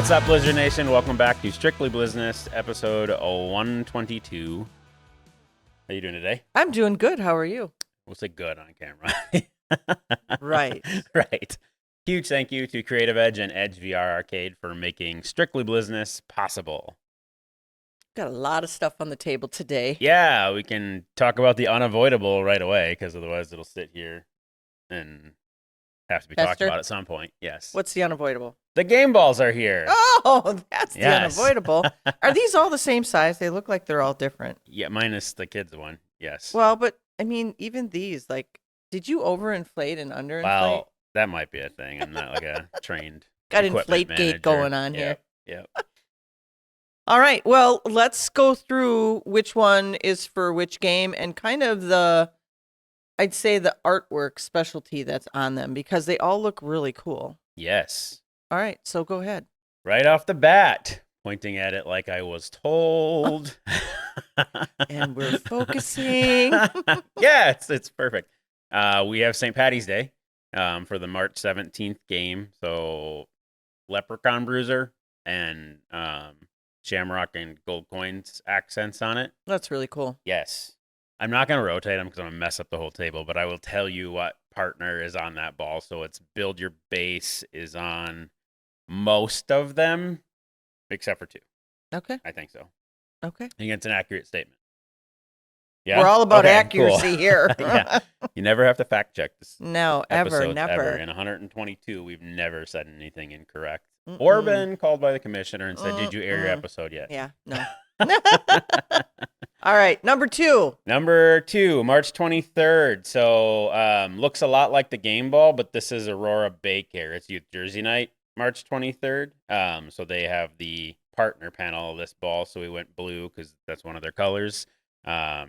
What's up, Blizzard Nation? Welcome back to Strictly Blizzness, episode 122. How you doing today? I'm doing good. How are you? We'll say good on camera. Right. Right. Huge thank you to Creative Edge and Edge VR Arcade for making Strictly Blizzness possible. Got a lot of stuff on the table today. Yeah, we can talk about the unavoidable right away, because otherwise it'll sit here and have to be talked about at some point. Yes. What's the unavoidable? The game balls are here. Oh, that's Yes. the unavoidable. Are these all the same size? They look like they're all different. Yeah, minus the kids one. Yes. Well, but I mean, even these, like, did you overinflate and underinflate? Well, that might be a thing. I'm not like a trained Got equipment Inflategate manager. going on here. Yep. All right. Well, let's go through which one is for which game and kind of I'd say the artwork specialty that's on them, because they all look really cool. Yes. All right. So go ahead. Right off the bat, pointing at it like I was told. And we're focusing. Yeah, it's perfect. We have St. Patty's Day for the March 17th game. So Leprechaun Bruiser and Shamrock and Gold Coins accents on it. That's really cool. Yes. I'm not going to rotate them because I'm going to mess up the whole table, but I will tell you what partner is on that ball. So it's Build Your Base is on most of them, except for two. Okay. I think so. Okay. I think it's an accurate statement. Yeah? We're all about Okay, accuracy cool. here. Yeah. You never have to fact check this. No, never. In 122, we've never said anything incorrect or been called by the commissioner and said, "Did you air your episode yet?" Yeah, no. All right, number two. Number two, March 23rd. So looks a lot like the game ball, but this is Aurora Baycare. It's Youth Jersey Night, March 23rd. So they have the partner panel of this ball. So we went blue because that's one of their colors. But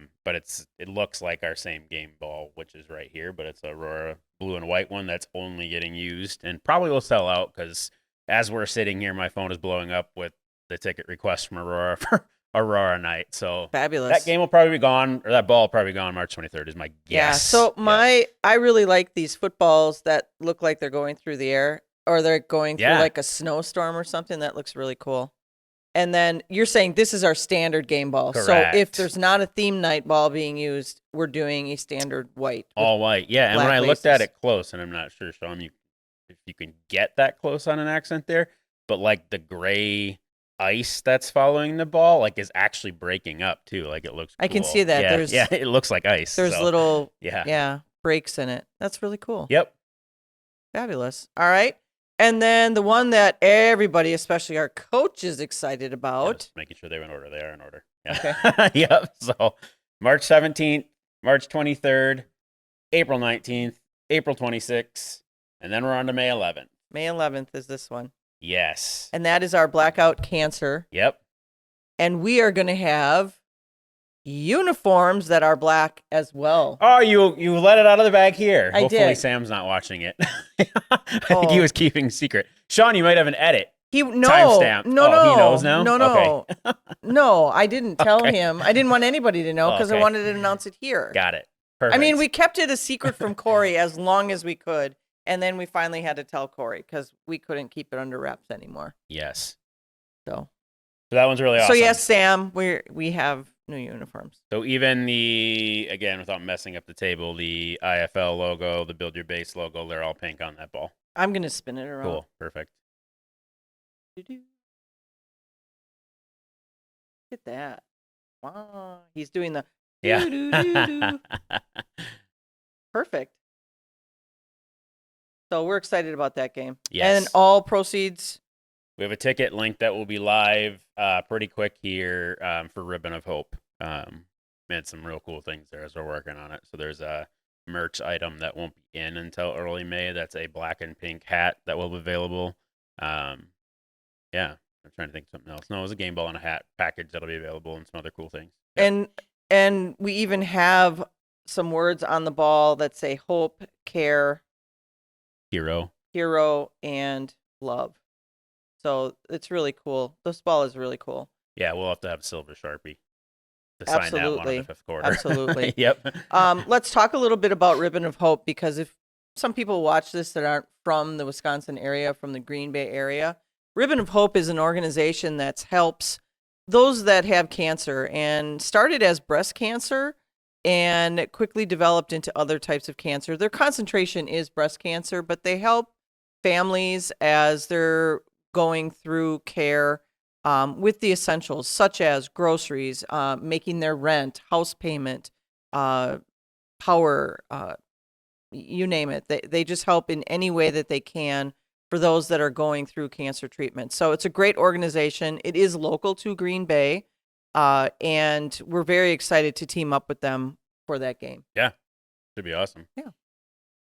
it looks like our same game ball, which is right here, but it's Aurora blue and white one that's only getting used and probably will sell out because as we're sitting here, my phone is blowing up with the ticket request from Aurora for Aurora Night. So fabulous. That game will probably be gone, or that ball will probably be gone March 23rd is my guess. Yeah, so I really like these footballs that look like they're going through the air or they're going through like a snowstorm or something. That looks really cool. And then you're saying this is our standard game ball. Correct. So if there's not a theme night ball being used, we're doing a standard white. All white. Yeah, and when I looked at it close, and I'm not sure, Sean, if you can get that close on an accent there, but like the gray ice that's following the ball like is actually breaking up too. Like it looks cool. I can see that. Yeah, it looks like ice. There's little yeah breaks in it. That's really cool. Yep. Fabulous. All right. And then the one that everybody, especially our coach, is excited about. Just making sure they're in order. They are in order. Yeah. Okay. Yep. So March 17th, March 23rd, April 19th, April 26th, and then we're on to May 11th. May 11th is this one. Yes. And that is our Blackout Cancer. Yep. And we are going to have uniforms that are black as well. Oh, you let it out of the bag here. I Hopefully did. Sam's not watching it. I think he was keeping secret. Sean, you might have an edit. Timestamp. No, he knows now? No. Okay. No, I didn't tell him. I didn't want anybody to know because I wanted to announce it here. Got it. Perfect. I mean, we kept it a secret from Corey as long as we could. And then we finally had to tell Corey because we couldn't keep it under wraps anymore. Yes. So that one's really awesome. So yes, Sam, we have new uniforms. So even again, without messing up the table, the IFL logo, the Build Your Base logo, they're all pink on that ball. I'm going to spin it around. Cool. Perfect. Look at that. Wow. He's doing the doo-doo-doo-doo. Perfect. So we're excited about that game. Yes. And all proceeds. We have a ticket link that will be live pretty quick here for Ribbon of Hope. Made some real cool things there as we're working on it. So there's a merch item that won't be in until early May. That's a black and pink hat that will be available. Yeah, I'm trying to think of something else. No, it was a game ball and a hat package that'll be available and some other cool things. Yep. And we even have some words on the ball that say hope, care, hero, and love. So it's really cool. This ball is really cool. Yeah, we'll have to have Silver Sharpie to sign that one in the fifth quarter. Absolutely. Yep. Let's talk a little bit about Ribbon of Hope, because if some people watch this that aren't from the Wisconsin area, from the Green Bay area, Ribbon of Hope is an organization that helps those that have cancer and started as breast cancer and quickly developed into other types of cancer. Their concentration is breast cancer, but they help families as they're going through care with the essentials, such as groceries, making their rent, house payment, power, you name it. They just help in any way that they can for those that are going through cancer treatment. So it's a great organization. It is local to Green Bay, and we're very excited to team up with them for that game. Yeah, should be awesome. Yeah.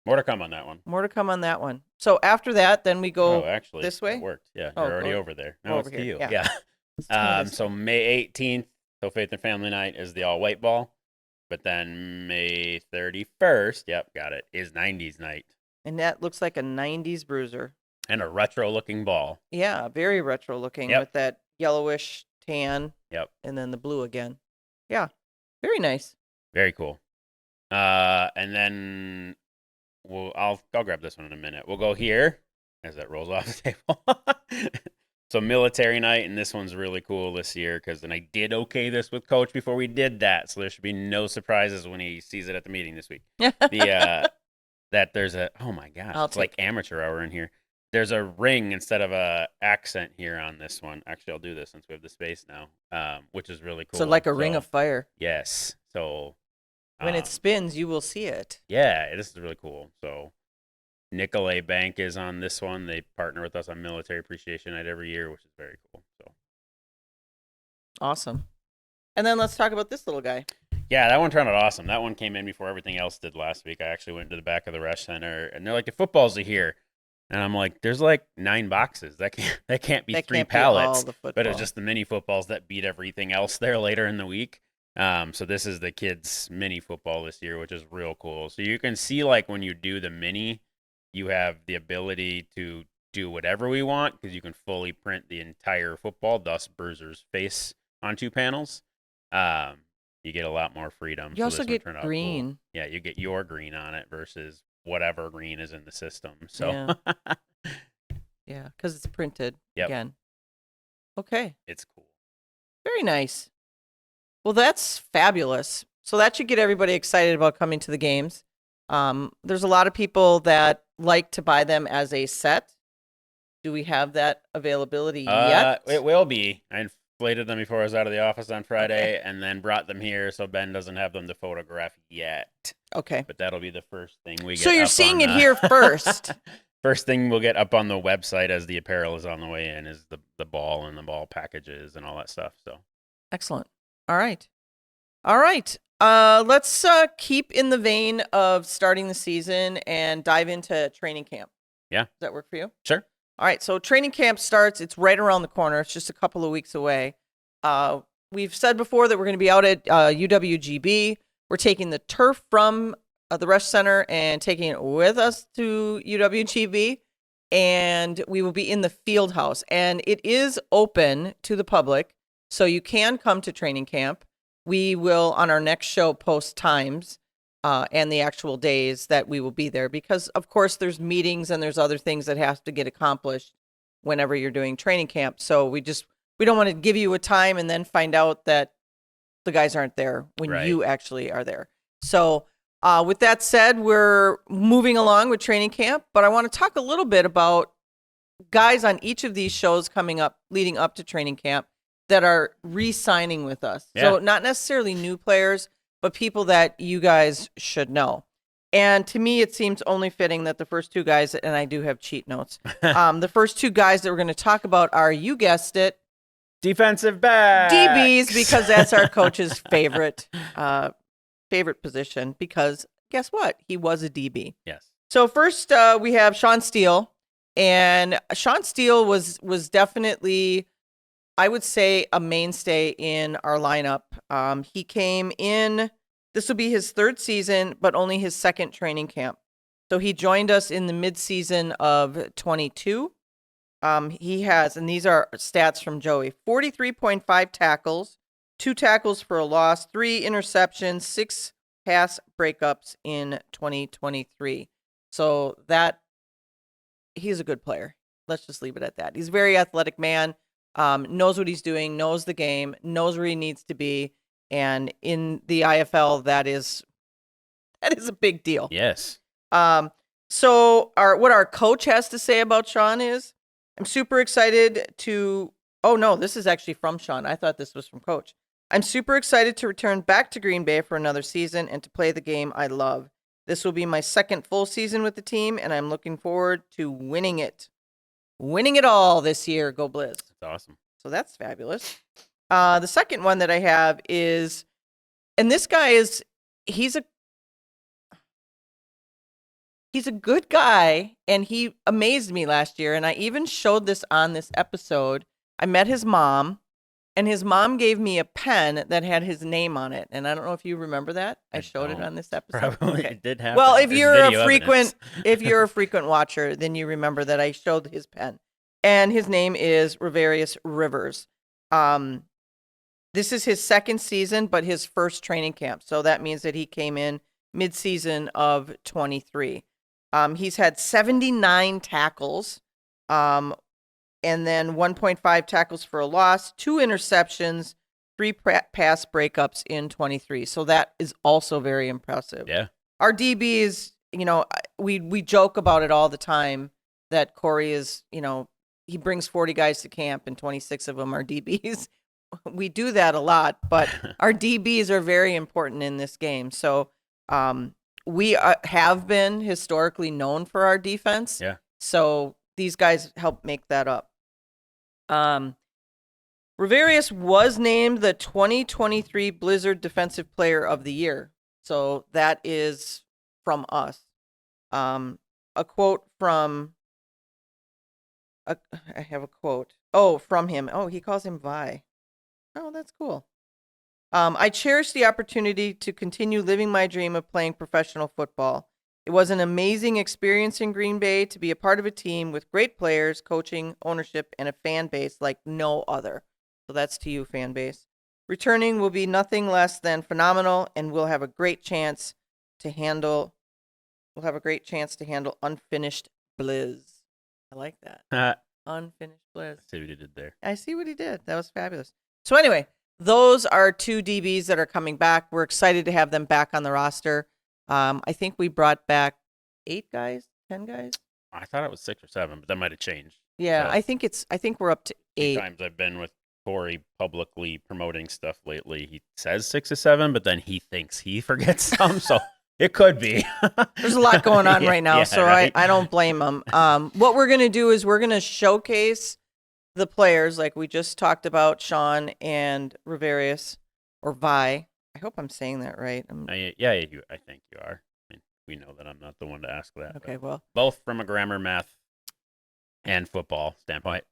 More to come on that one. More to come on that one. So after that, then we go actually, this way. It worked. Yeah, Oh, you're already go over there. go No, over it's to here. you. Yeah. Yeah. Let's turn this So way. May 18th, so Faith and Family Night is the all-white ball. But then May 31st, yep, got it, is 90s night. And that looks like a 90s bruiser. And a retro-looking ball. Yeah, very retro looking Yep. with that yellowish tan. Yep. And then the blue again. Yeah, very nice. Very cool. And then I'll grab this one in a minute. We'll go here as that rolls off the table. So military night, and this one's really cool this year because then I did okay this with Coach before we did that, so there should be no surprises when he sees it at the meeting this week. That there's a it's like amateur hour in here. There's a ring instead of a accent here on this one. Actually, I'll do this since we have the space now, which is really cool. So like a ring of fire. Yes. So when it spins, you will see it. Yeah, this is really cool. So Nicolay Bank is on this one. They partner with us on Military Appreciation Night every year, which is very cool. So awesome. And then let's talk about this little guy. Yeah, that one turned out awesome. That one came in before everything else did last week. I actually went to the back of the Rush Center, and they're like, the footballs are here. And I'm like, there's like 9 boxes. That can't be 3 pallets. But it was just the mini footballs that beat everything else there later in the week. So this is the kids' mini football this year, which is real cool. So you can see, like, when you do the mini, you have the ability to do whatever we want because you can fully print the entire football, thus Bruiser's face on 2 panels. You get a lot more freedom. You also get green. Cool. Yeah, you get your green on it versus whatever green is in the system. So yeah, because it's printed again. Okay. It's cool. Very nice. Well, that's fabulous. So that should get everybody excited about coming to the games. There's a lot of people that like to buy them as a set. Do we have that availability yet? It will be. I inflated them before I was out of the office on Friday and then brought them here so Ben doesn't have them to photograph yet. Okay. But that'll be the first thing we get. So you're seeing it here first. First thing we'll get up on the website as the apparel is on the way in is the ball and the ball packages and all that stuff. So excellent. All right. Let's keep in the vein of starting the season and dive into training camp. Yeah. Does that work for you? Sure. All right. So training camp starts. It's right around the corner. It's just a couple of weeks away. We've said before that we're going to be out at UWGB. We're taking the turf from the Rush Center and taking it with us to UWGB. And we will be in the field house. And it is open to the public. So you can come to training camp. We will, on our next show, post times and the actual days that we will be there. Because, of course, there's meetings and there's other things that have to get accomplished whenever you're doing training camp. So we don't want to give you a time and then find out that the guys aren't there when you actually are there. So with that said, we're moving along with training camp. But I want to talk a little bit about guys on each of these shows coming up, leading up to training camp, that are re-signing with us. Yeah. So not necessarily new players, but people that you guys should know. And to me, it seems only fitting that the first 2 guys, and I do have cheat notes, the first 2 guys that we're going to talk about are, you guessed it, defensive backs. DBs, because that's our coach's favorite position, because guess what? He was a DB. Yes. So first we have Sean Steele, and Sean Steele was definitely, I would say, a mainstay in our lineup. He came in, this will be his 3rd season, but only his 2nd training camp. So he joined us in the mid-season of 22. He has, and these are stats from Joey, 43.5 tackles, 2 tackles for a loss, 3 interceptions, 6 pass breakups in 2023. So he's a good player. Let's just leave it at that. He's a very athletic man, knows what he's doing, knows the game, knows where he needs to be. And in the IFL, that is a big deal. Yes. So what our coach has to say about Sean is, I'm super excited to, oh no, this is actually from Sean. I thought this was from coach. I'm super excited to return back to Green Bay for another season and to play the game I love. This will be my second full season with the team, and I'm looking forward to winning it. Winning it all this year. Go Blizz. That's awesome. So that's fabulous. The second one that I have is, and this guy is, he's a good guy, and he amazed me last year, and I even showed this on this episode. I met his mom, and his mom gave me a pen that had his name on it, and I don't know if you remember that. I showed it on this episode. Probably did happen. Well, if There's you're a video frequent evidence. if you're a frequent watcher, then you remember that I showed his pen, and his name is Riverius Rivers. This is his second season, but his first training camp, so that means that he came in mid-season of 23. He's had 79 tackles, and then 1.5 tackles for a loss, 2 interceptions, 3 pass breakups in 23. So that is also very impressive. Yeah. Our DB is, we joke about it all the time that Corey is, he brings 40 guys to camp and 26 of them are DBs. We do that a lot, but our DBs are very important in this game. So, we have been historically known for our defense. Yeah. So these guys help make that up. Riverius was named the 2023 Blizzard Defensive Player of the Year. So that is from us. A quote from, I have a quote. Oh, from him. Oh, he calls him Vi. Oh, that's cool. I cherish the opportunity to continue living my dream of playing professional football. It was an amazing experience in Green Bay to be a part of a team with great players, coaching, ownership, and a fan base like no other. So that's to you, fan base. Returning will be nothing less than phenomenal, and we'll have a great chance to handle unfinished Blizz. I like that. Unfinished Blizz. I see what he did there. I see what he did. That was fabulous. So anyway, those are 2 DBs that are coming back. We're excited to have them back on the roster. I think we brought back 8 guys, 10 guys. I thought it was 6 or 7, but that might have changed. Yeah, So, I think we're up to 8. times I've been with Corey publicly promoting stuff lately. He says 6 or 7, but then he thinks he forgets some, so it could be. There's a lot going on right now, Yeah, so right? I don't blame him. What we're going to do is we're going to showcase the players like we just talked about, Sean and Riverius, or Vi. I hope I'm saying that right. I think you are. I mean, we know that I'm not the one to ask that. Okay, but well. both from a grammar, math, and football standpoint.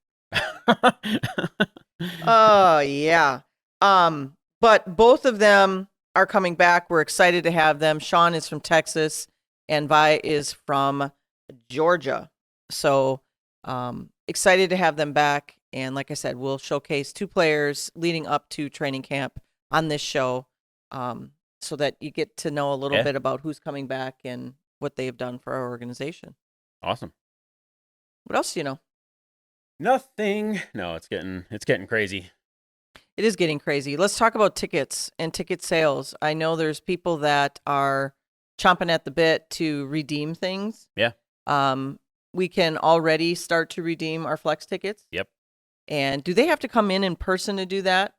Oh, yeah. But both of them are coming back. We're excited to have them. Sean is from Texas, and Vi is from Georgia. So, excited to have them back. And like I said, we'll showcase 2 players leading up to training camp on this show, so that you get to know a little bit about who's coming back and what they've done for our organization. Awesome. What else do you know? Nothing. No, it's getting crazy. It is getting crazy. Let's talk about tickets and ticket sales. I know there's people that are chomping at the bit to redeem things. Yeah. We can already start to redeem our Flex tickets. Yep. And do they have to come in person to do that?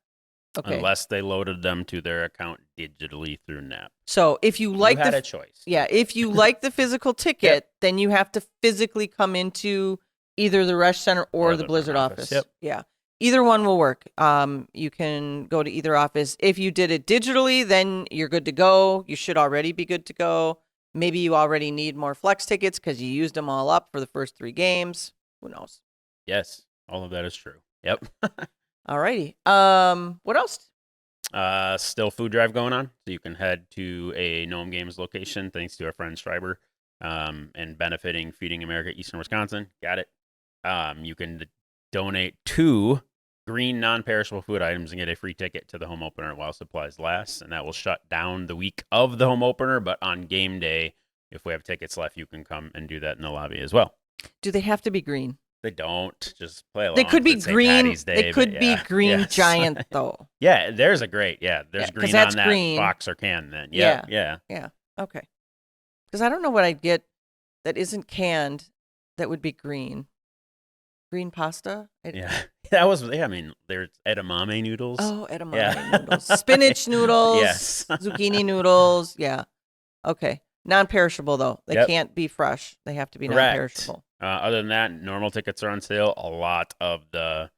Okay. Unless they loaded them to their account digitally through NAP. So if you like you had a choice. Yeah, if you like the physical ticket, then you have to physically come into either the Rush Center or the Blizzard office. Yep. Yeah. Either one will work. You can go to either office. If you did it digitally, then you're good to go. You should already be good to go. Maybe you already need more Flex tickets because you used them all up for the first 3 games. Who knows? Yes, all of that is true. Yep. All righty. What else? Still food drive going on, so you can head to a Gnome Games location. Thanks to our friend Schreiber, and benefiting Feeding America Eastern Wisconsin. Got it. You can donate 2 green non-perishable food items and get a free ticket to the home opener while supplies last, and that will shut down the week of the home opener. But on game day, if we have tickets left, you can come and do that in the lobby as well. Do they have to be green? they don't. Just play along. They could be It's St. green. Patty's Day, They but could be yeah. green Yes. giant though. Yeah, there's a great. Yeah, there's Yeah, 'cause green that's on that green. box or can then. Yeah. Yeah. Yeah. Okay. Because I don't know what I'd get that isn't canned that would be green. Green pasta? Yeah. That was, yeah, I mean, there's edamame noodles. Oh, edamame Yeah. noodles. Spinach noodles. Yes. Zucchini noodles. Yeah. Okay. Non-perishable, though. They Yep. can't be fresh. They have to be Correct. non-perishable. Other than that, normal tickets are on sale. A lot of the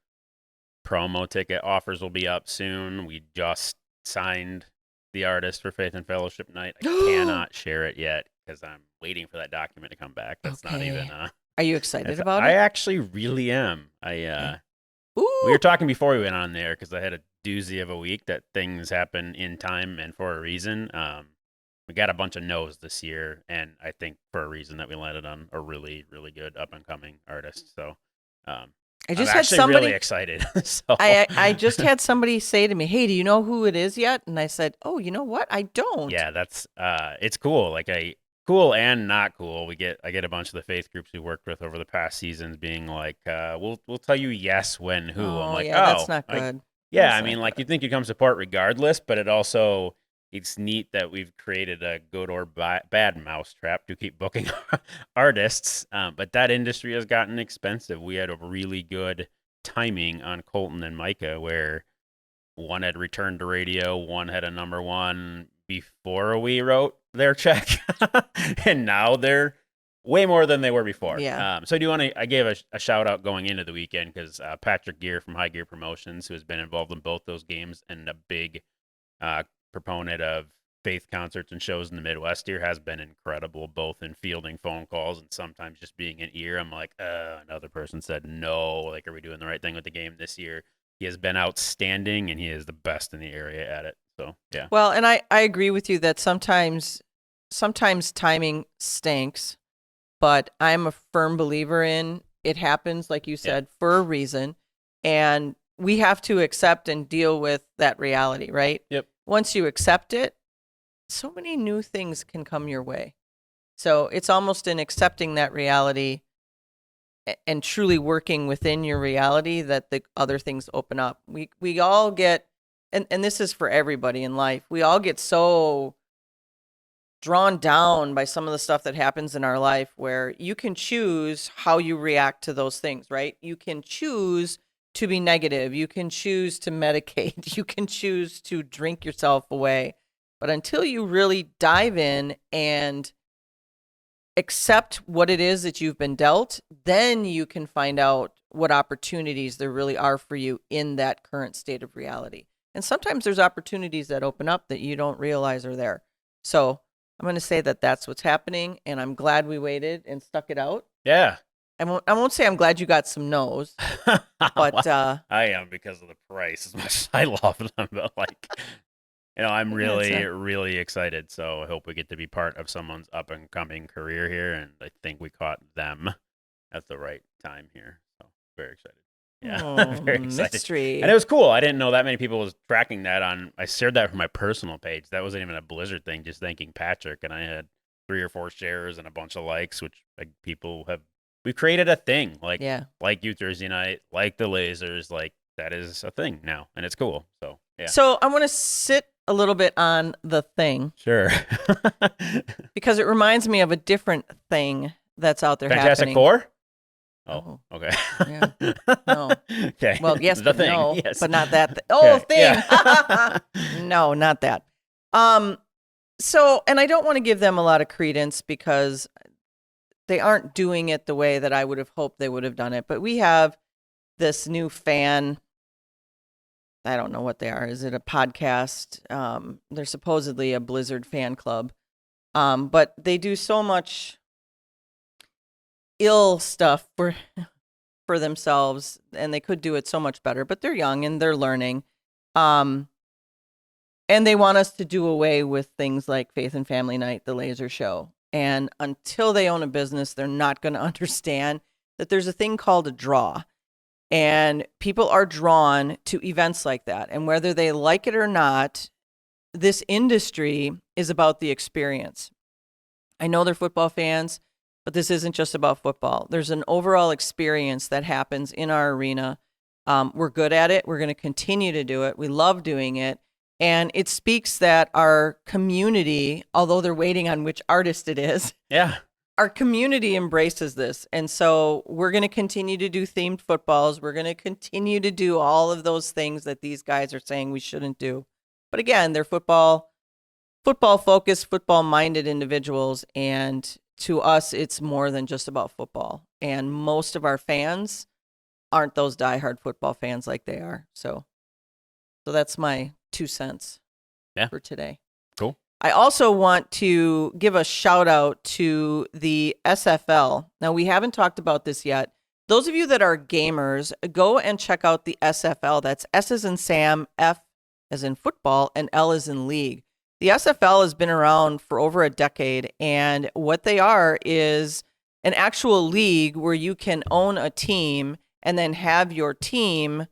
promo ticket offers will be up soon. We just signed the artist for Faith and Fellowship Night. I cannot share it yet because I'm waiting for that document to come back. That's not even. Are you excited about I it? actually really am. Ooh. We were talking before we went on there because I had a doozy of a week that things happen in time and for a reason. We got a bunch of no's this year, and I think for a reason that we landed on a really, really good up and coming artist. So, I I'm just had actually somebody really excited. So I just had somebody say to me, "Hey, do you know who it is yet?" And I said, "Oh, you know what? I don't." yeah, that's it's cool. Like cool and not cool. I get a bunch of the faith groups we worked with over the past seasons being like, we'll tell you yes when who. I'm like, yeah, that's not good. Yeah, That's I mean, not like good. you think you come support regardless, but it's neat that we've created a good or bad mousetrap to keep booking artists. But that industry has gotten expensive. We had a really good timing on Colton and Micah, where one had returned to radio, one had a number one before we wrote their check, and now they're way more than they were before. Yeah. So I gave a shout out going into the weekend because Patrick Gear from High Gear Promotions, who has been involved in both those games and a big proponent of faith concerts and shows in the Midwest here, has been incredible, both in fielding phone calls and sometimes just being an ear. I'm like, another person said no. Like, are we doing the right thing with the game this year? He has been outstanding, and he is the best in the area at it. So, yeah. Well, and I agree with you that sometimes timing stinks, but I'm a firm believer in it happens, like you said, for a reason. And we have to accept and deal with that reality, right? Yep. Once you accept it, so many new things can come your way. So it's almost in accepting that reality and truly working within your reality that the other things open up. We all get, and this is for everybody in life, we all get so drawn down by some of the stuff that happens in our life where you can choose how you react to those things, right? You can choose to be negative. You can choose to medicate. You can choose to drink yourself away. But until you really dive in and accept what it is that you've been dealt, then you can find out what opportunities there really are for you in that current state of reality. And sometimes there's opportunities that open up that you don't realize are there. So I'm going to say that that's what's happening, and I'm glad we waited and stuck it out. Yeah. I won't say I'm glad you got some no's, but I am, because of the price. As much as I love them, but I'm really, really excited. So I hope we get to be part of someone's up and coming career here, and I think we caught them at the right time here. So very excited. Yeah, very excited. Mystery. And it was cool. I didn't know that many people was tracking that on. I shared that from my personal page. That wasn't even a Blizzard thing. Just thanking Patrick, and I had 3 or 4 shares and a bunch of likes, which people have. We created a thing like Youth Jersey Night, like the Lasers, like that is a thing now, and it's cool. So yeah. So I want to sit a little bit on the thing. Sure. Because it reminds me of a different thing that's out there Fantastic happening. Four? Oh, okay. Yeah. No. Okay. Well, yes, the but thing. no, Yes. but not that. Thing. Yeah. No, not that. So, and I don't want to give them a lot of credence because they aren't doing it the way that I would have hoped they would have done it. But we have this new fan. I don't know what they are. Is it a podcast? They're supposedly a Blizzard fan club. But they do so much ill stuff for themselves, and they could do it so much better, but they're young and they're learning. And they want us to do away with things like Faith and Family Night, the laser show. And until they own a business, they're not going to understand that there's a thing called a draw. And people are drawn to events like that. And whether they like it or not, this industry is about the experience. I know they're football fans, but this isn't just about football. There's an overall experience that happens in our arena. We're good at it. We're going to continue to do it. We love doing it. And it speaks that our community, although they're waiting on which artist it is, our community embraces this. And so we're going to continue to do themed footballs. We're going to continue to do all of those things that these guys are saying we shouldn't do. But again, they're football focused, football minded individuals. And to us, it's more than just about football. And most of our fans aren't those diehard football fans like they are. So that's my 2 cents for today. Cool. I also want to give a shout out to the SFL. Now, we haven't talked about this yet. Those of you that are gamers, go and check out the SFL. That's S as in Sam, F as in football, and L as in league. The SFL has been around for over a decade, and what they are is an actual league where you can own a team and then have your team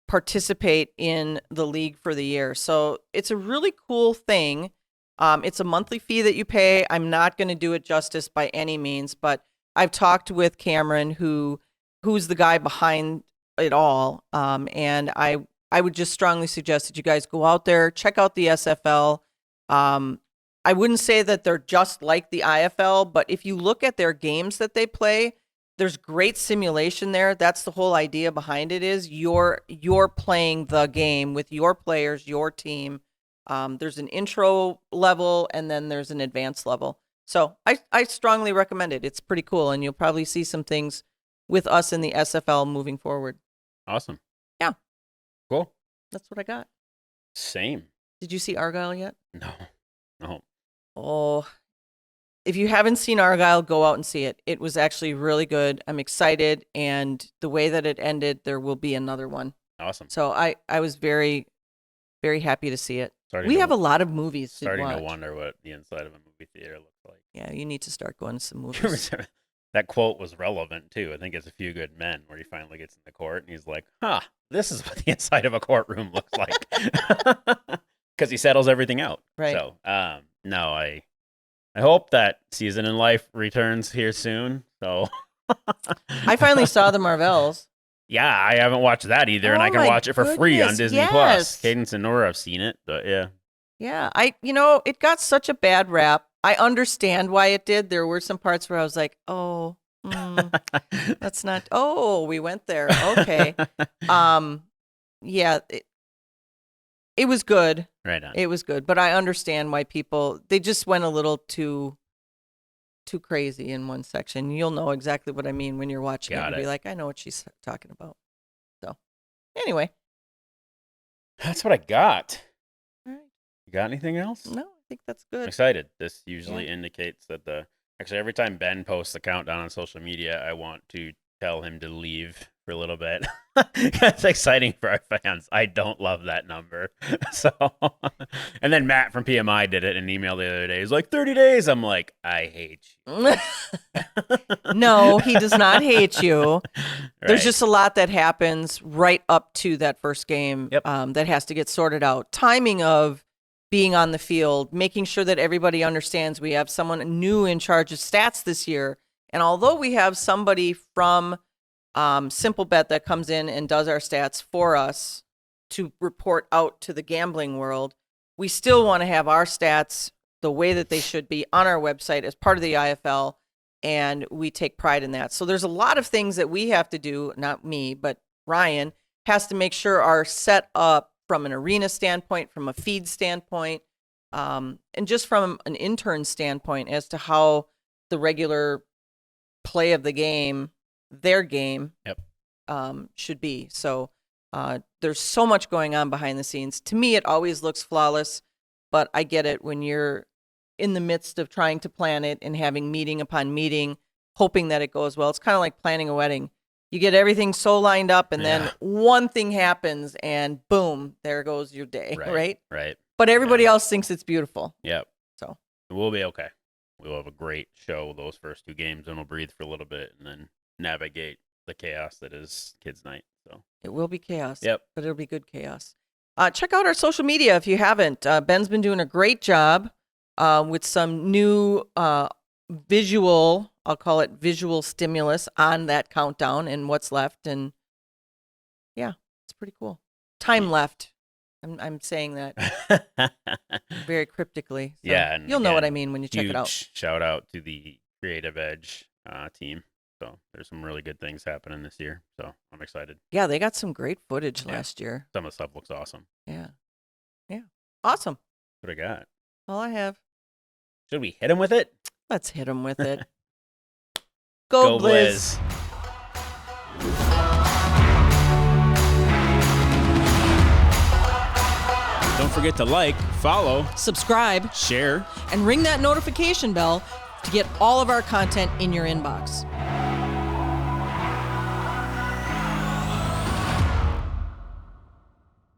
participate in the league for the year. So it's a really cool thing. It's a monthly fee that you pay. I'm not going to do it justice by any means, but I've talked with Cameron, who's the guy behind it all. And I would just strongly suggest that you guys go out there, check out the SFL. I wouldn't say that they're just like the IFL, but if you look at their games that they play, there's great simulation there. That's the whole idea behind it is you're playing the game with your players, your team. There's an intro level and then there's an advanced level. So I strongly recommend it. It's pretty cool. And you'll probably see some things with us in the SFL moving forward. Awesome. Yeah. Cool. That's what I got. Same. Did you see Argyle yet? No. Oh, if you haven't seen Argyle, go out and see it. It was actually really good. I'm excited. And the way that it ended, there will be another one. Awesome. So I was very, very happy to see it. We have a lot of movies to watch. Starting to wonder what the inside of a movie theater looks like. Yeah, you need to start going to some movies. That quote was relevant, too. I think it's A Few Good Men, where he finally gets in the court, and he's like, this is what the inside of a courtroom looks like. Because he settles everything out. Right. So, no, I hope that Season in Life returns here soon. So I finally saw the Marvels. Yeah, I haven't watched that either, and I can watch it for free on Disney Plus. Cadence and Nora have seen it, but yeah. Yeah, it got such a bad rap. I understand why it did. There were some parts where I was like, oh, that's not. Oh, we went there. Okay. Yeah, it was good. Right on. It was good, but I understand why they just went a little too crazy in one section. You'll know exactly what I mean when you're watching it. You'll be like, I know what she's talking about. So, anyway. That's what I got. All right. You got anything else? No, I think that's good. I'm excited. This usually indicates that actually every time Ben posts a countdown on social media, I want to tell him to leave for a little bit. That's exciting for our fans. I don't love that number. So, and then Matt from PMI did it in an email the other day. He's like, 30 days. I'm like, I hate you. No, he does not hate you. Right. There's just a lot that happens right up to that first game that has to get sorted out. Timing of being on the field, making sure that everybody understands we have someone new in charge of stats this year. And although we have somebody from Simple Bet that comes in and does our stats for us to report out to the gambling world, we still want to have our stats the way that they should be on our website as part of the IFL, and we take pride in that. So there's a lot of things that we have to do, not me, but Ryan has to make sure are set up from an arena standpoint, from a feed standpoint, and just from an intern standpoint as to how the regular play of the game, their game, should be. So there's so much going on behind the scenes. To me, it always looks flawless, but I get it when you're in the midst of trying to plan it and having meeting upon meeting, hoping that it goes well. It's kind of like planning a wedding. You get everything so lined up, and then one thing happens, and boom, there goes your day, right? Right. But everybody else thinks it's beautiful. Yep. So we'll be okay. We'll have a great show those first two games, and we'll breathe for a little bit, and then navigate the chaos that is kids' night. So it will be chaos. Yep. But it'll be good chaos. Check out our social media if you haven't. Ben's been doing a great job with some new visual I'll call it visual stimulus on that countdown and what's left. And yeah, it's pretty cool. Time left. I'm saying that very cryptically. So Yeah, and you'll know what I again, mean when you check it out. Huge shout out to the Creative Edge team. So there's some really good things happening this year. So I'm excited. Yeah, they got some great footage Yeah. last year. Some of the stuff looks awesome. Yeah. Yeah. Awesome. What I got? All I have. Should we hit him with it? Let's hit them with it. Go Blizz. Don't forget to like, follow, Subscribe, share, and ring that notification bell to get all of our content in your inbox.